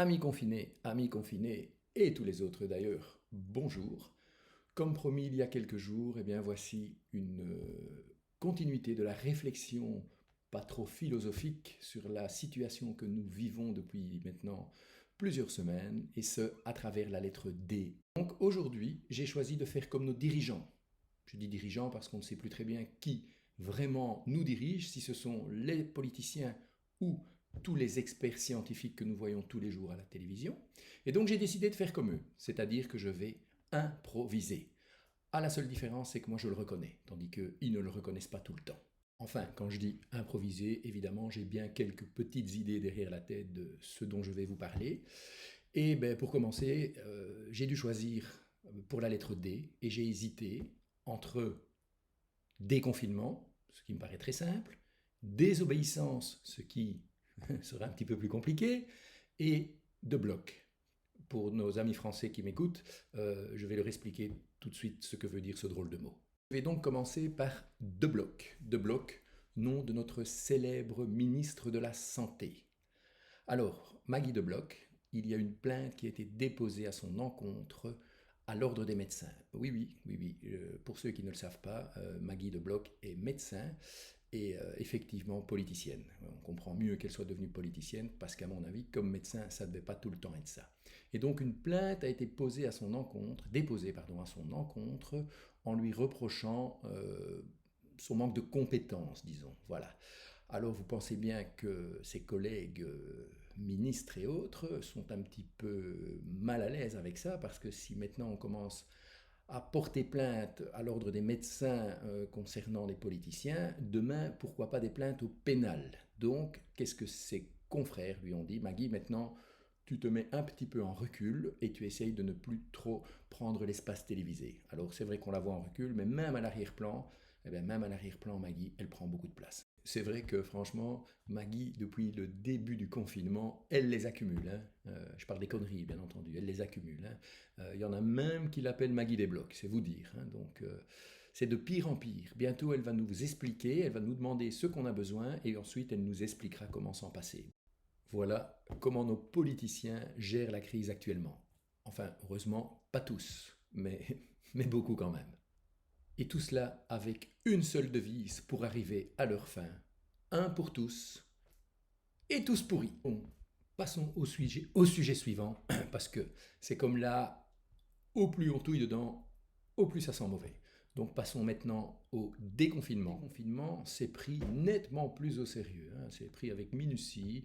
Amis confinés et tous les autres d'ailleurs, bonjour. Comme promis il y a quelques jours, eh bien voici une continuité de la réflexion pas trop philosophique sur la situation que nous vivons depuis maintenant plusieurs semaines, et ce à travers la lettre D. Donc aujourd'hui, j'ai choisi de faire comme nos dirigeants. Je dis dirigeants parce qu'on ne sait plus très bien qui vraiment nous dirige, si ce sont les politiciens ou tous les experts scientifiques que nous voyons tous les jours à la télévision. Et donc j'ai décidé de faire comme eux, c'est-à-dire que je vais improviser. Ah, la seule différence, c'est que moi je le reconnais, tandis qu'ils ne le reconnaissent pas tout le temps. Enfin, quand je dis improviser, évidemment, j'ai bien quelques petites idées derrière la tête de ce dont je vais vous parler. Et ben, pour commencer, j'ai dû choisir pour la lettre D, et j'ai hésité entre déconfinement, ce qui me paraît très simple, désobéissance, ce qui sera un petit peu plus compliqué, et de bloc. Pour nos amis français qui m'écoutent, je vais leur expliquer tout de suite ce que veut dire ce drôle de mot. Je vais donc commencer par de bloc. De bloc, nom de notre célèbre ministre de la Santé. Alors, Maggie de Bloch, il y a une plainte qui a été déposée à son encontre à l'ordre des médecins. Oui. Pour ceux qui ne le savent pas, Maggie de Bloch est médecin et effectivement politicienne. On comprend mieux qu'elle soit devenue politicienne parce qu'à mon avis, comme médecin, ça ne devait pas tout le temps être ça. Et donc une plainte a été déposée à son encontre, en lui reprochant son manque de compétences, disons. Voilà. Alors vous pensez bien que ses collègues ministres et autres sont un petit peu mal à l'aise avec ça, parce que si maintenant on commence à porter plainte à l'ordre des médecins concernant les politiciens, demain, pourquoi pas des plaintes au pénal. Donc, qu'est-ce que ses confrères lui ont dit? Maggie, maintenant, tu te mets un petit peu en recul et tu essayes de ne plus trop prendre l'espace télévisé. Alors, c'est vrai qu'on la voit en recul, mais même à l'arrière-plan, Maggie, elle prend beaucoup de place. C'est vrai que franchement, Maggie, depuis le début du confinement, elle les accumule. Hein. Je parle des conneries, bien entendu, elle les accumule. Hein. Il y en a même qui l'appellent Maggie des blocs, c'est vous dire. Hein. Donc, c'est de pire en pire. Bientôt, elle va nous expliquer, elle va nous demander ce qu'on a besoin, et ensuite, elle nous expliquera comment s'en passer. Voilà comment nos politiciens gèrent la crise actuellement. Enfin, heureusement, pas tous, mais, mais beaucoup quand même. Et tout cela avec une seule devise pour arriver à leur fin. Un pour tous et tous pourris. Bon, passons au sujet suivant, parce que c'est comme là, au plus on touille dedans, au plus ça sent mauvais. Donc passons maintenant au déconfinement. Le déconfinement, c'est pris nettement plus au sérieux. Hein. C'est pris avec minutie,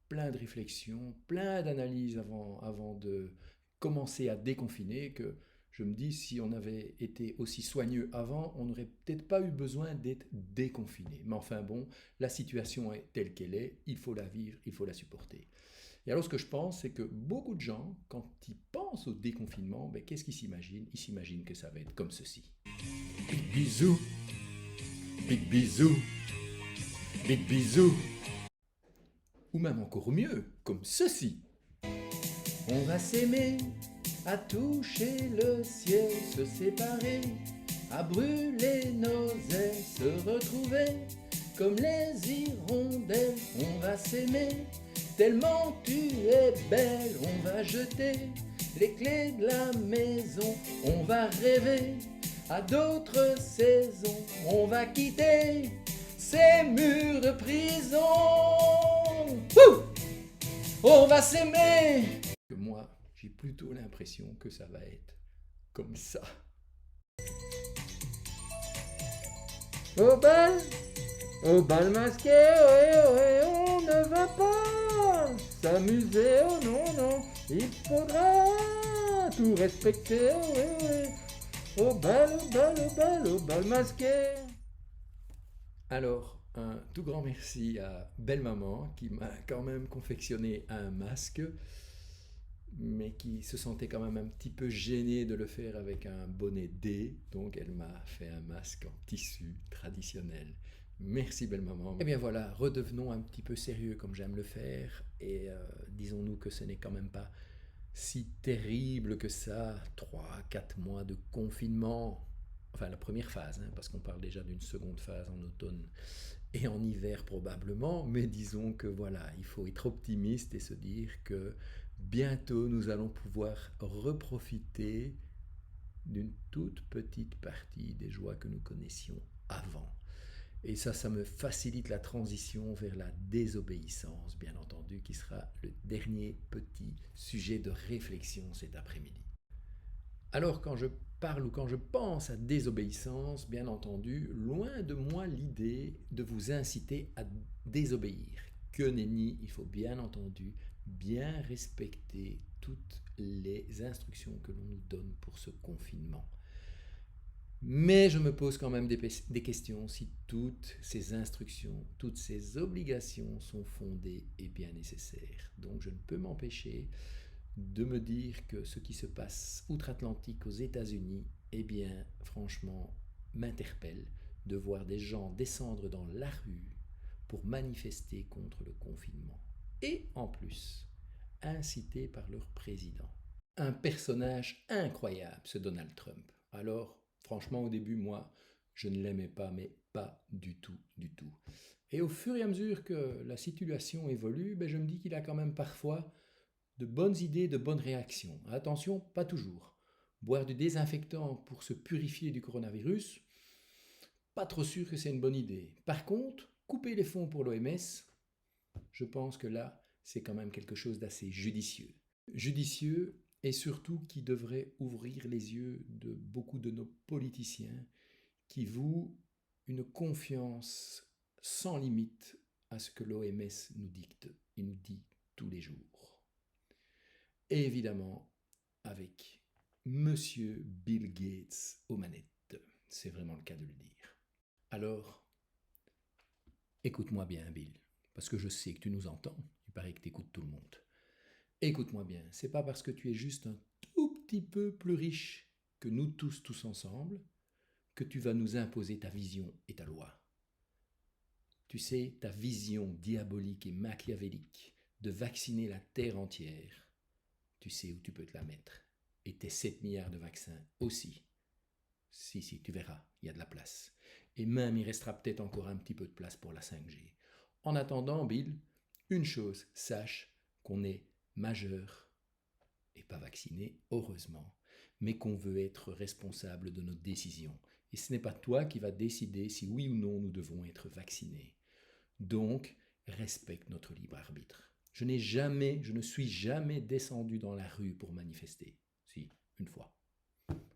plein de réflexions, plein d'analyses avant de commencer à déconfiner, que je me dis, si on avait été aussi soigneux avant, on n'aurait peut-être pas eu besoin d'être déconfiné. Mais enfin bon, la situation est telle qu'elle est, il faut la vivre, il faut la supporter. Et alors ce que je pense, c'est que beaucoup de gens, quand ils pensent au déconfinement, ben, qu'est-ce qu'ils s'imaginent? Ils s'imaginent que ça va être comme ceci. Big bisou, big bisou, big bisou. Ou même encore mieux, comme ceci. On va s'aimer, à toucher le ciel, se séparer, à brûler nos ailes, se retrouver, comme les hirondelles. On va s'aimer, tellement tu es belle. On va jeter les clés de la maison, on va rêver à d'autres saisons. On va quitter ces murs prisons. On va s'aimer. Moi, j'ai plutôt l'impression que ça va être comme ça. Au bal masqué, on ne va pas s'amuser, oh non, il faudra tout respecter, au bal masqué. Alors, un tout grand merci à Belle Maman qui m'a quand même confectionné un masque, mais qui se sentait quand même un petit peu gênée de le faire avec un bonnet D, donc elle m'a fait un masque en tissu traditionnel. Merci Belle Maman. Et bien voilà, redevenons un petit peu sérieux comme j'aime le faire, et disons-nous que ce n'est quand même pas si terrible que ça, 3, 4 mois de confinement. Enfin, la première phase, hein, parce qu'on parle déjà d'une seconde phase en automne et en hiver probablement, mais disons que voilà, il faut être optimiste et se dire que bientôt nous allons pouvoir reprofiter d'une toute petite partie des joies que nous connaissions avant. Et ça me facilite la transition vers la désobéissance, bien entendu, qui sera le dernier petit sujet de réflexion cet après-midi. Alors quand je parle ou quand je pense à désobéissance, bien entendu, loin de moi l'idée de vous inciter à désobéir. Que nenni, il faut bien entendu bien respecter toutes les instructions que l'on nous donne pour ce confinement. Mais je me pose quand même des questions si toutes ces instructions, toutes ces obligations sont fondées et bien nécessaires. Donc je ne peux m'empêcher de me dire que ce qui se passe outre-Atlantique aux États-Unis, eh bien franchement, m'interpelle de voir des gens descendre dans la rue pour manifester contre le confinement. Et en plus, incités par leur président. Un personnage incroyable, ce Donald Trump. Alors, franchement, au début, moi, je ne l'aimais pas, mais pas du tout, du tout. Et au fur et à mesure que la situation évolue, je me dis qu'il a quand même parfois de bonnes idées, de bonnes réactions. Attention, pas toujours. Boire du désinfectant pour se purifier du coronavirus, pas trop sûr que c'est une bonne idée. Par contre, couper les fonds pour l'OMS, je pense que là, c'est quand même quelque chose d'assez judicieux. Judicieux et surtout qui devrait ouvrir les yeux de beaucoup de nos politiciens qui vouent une confiance sans limite à ce que l'OMS nous dicte et nous dit tous les jours. Et évidemment, avec Monsieur Bill Gates aux manettes. C'est vraiment le cas de le dire. Alors, écoute-moi bien, Bill, parce que je sais que tu nous entends. Il paraît que tu écoutes tout le monde. Écoute-moi bien, c'est pas parce que tu es juste un tout petit peu plus riche que nous tous ensemble que tu vas nous imposer ta vision et ta loi. Tu sais, ta vision diabolique et machiavélique de vacciner la terre entière, tu sais où tu peux te la mettre. Et tes 7 milliards de vaccins aussi. Si, tu verras, il y a de la place. Et même il restera peut-être encore un petit peu de place pour la 5G. En attendant, Bill, une chose, sache qu'on est majeur et pas vacciné, heureusement, mais qu'on veut être responsable de nos décisions. Et ce n'est pas toi qui vas décider si oui ou non nous devons être vaccinés. Donc, respecte notre libre arbitre. Je ne suis jamais descendu dans la rue pour manifester. Si, une fois,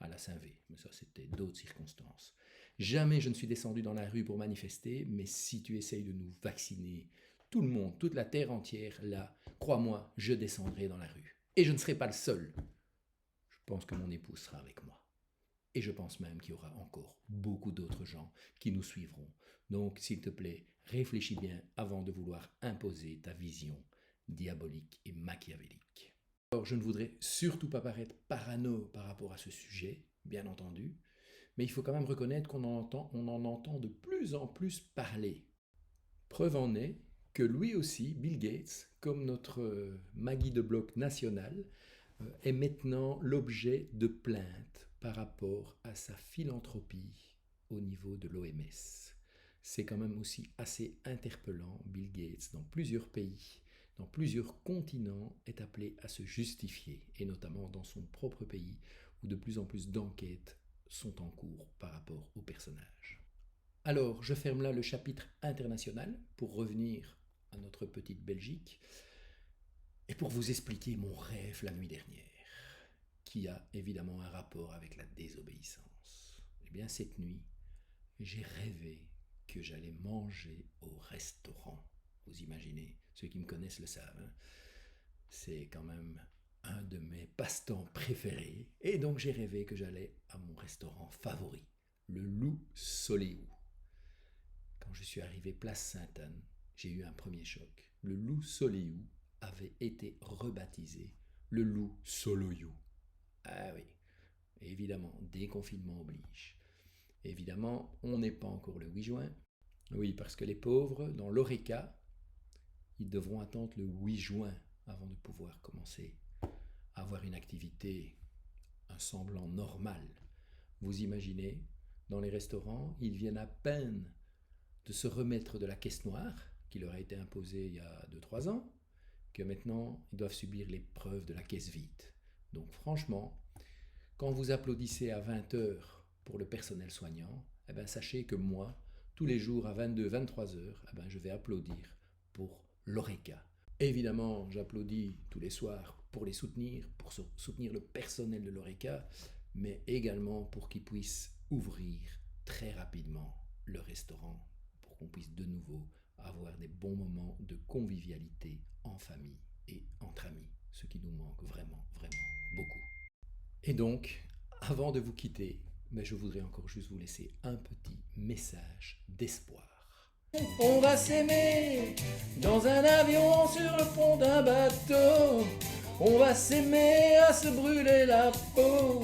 à la Saint-Vé, mais ça c'était d'autres circonstances. Jamais je ne suis descendu dans la rue pour manifester, mais si tu essayes de nous vacciner, tout le monde, toute la terre entière, là, crois-moi, je descendrai dans la rue. Et je ne serai pas le seul. Je pense que mon épouse sera avec moi. Et je pense même qu'il y aura encore beaucoup d'autres gens qui nous suivront. Donc, s'il te plaît, réfléchis bien avant de vouloir imposer ta vision diabolique et machiavélique. Alors, je ne voudrais surtout pas paraître parano par rapport à ce sujet, bien entendu, mais il faut quand même reconnaître qu'on en entend de plus en plus parler. Preuve en est que lui aussi, Bill Gates, comme notre Maggie de Bloc national, est maintenant l'objet de plaintes par rapport à sa philanthropie au niveau de l'OMS. C'est quand même aussi assez interpellant. Bill Gates, dans plusieurs pays, dans plusieurs continents, est appelé à se justifier, et notamment dans son propre pays, où de plus en plus d'enquêtes sont en cours par rapport au personnage. Alors, je ferme là le chapitre international pour revenir à notre petite Belgique et pour vous expliquer mon rêve la nuit dernière, qui a évidemment un rapport avec la désobéissance. Eh bien, cette nuit, j'ai rêvé que j'allais manger au restaurant. Vous imaginez, ceux qui me connaissent le savent, hein. C'est quand même un de mes passe-temps préférés. Et donc j'ai rêvé que j'allais à mon restaurant favori, le Loup Soleil. Quand je suis arrivé place Sainte-Anne, j'ai eu un premier choc. Le Loup Soleil avait été rebaptisé le Loup Soloyou. Ah oui, évidemment, déconfinement oblige. Évidemment, on n'est pas encore le 8 juin. Oui, parce que les pauvres, dans l'ORECA, ils devront attendre le 8 juin avant de pouvoir commencer à avoir une activité, un semblant normal. Vous imaginez, dans les restaurants, ils viennent à peine de se remettre de la caisse noire qui leur a été imposée il y a 2-3 ans. que maintenant, ils doivent subir l'épreuve de la caisse vide. Donc franchement, quand vous applaudissez à 20 heures pour le personnel soignant, eh ben, sachez que moi, tous les jours à 22-23 heures, eh ben, je vais applaudir pour l'ORECA. Évidemment, j'applaudis tous les soirs pour les soutenir, pour soutenir le personnel de l'ORECA, mais également pour qu'ils puissent ouvrir très rapidement le restaurant, pour qu'on puisse de nouveau avoir des bons moments de convivialité en famille et entre amis, ce qui nous manque vraiment, vraiment beaucoup. Et donc, avant de vous quitter, mais je voudrais encore juste vous laisser un petit message d'espoir. On va s'aimer dans un avion sur le pont d'un bateau. On va s'aimer à se brûler la peau,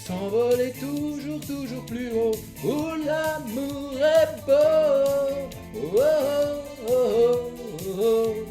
s'envoler toujours, toujours plus haut, où l'amour est beau. Oh, oh, oh, oh, oh.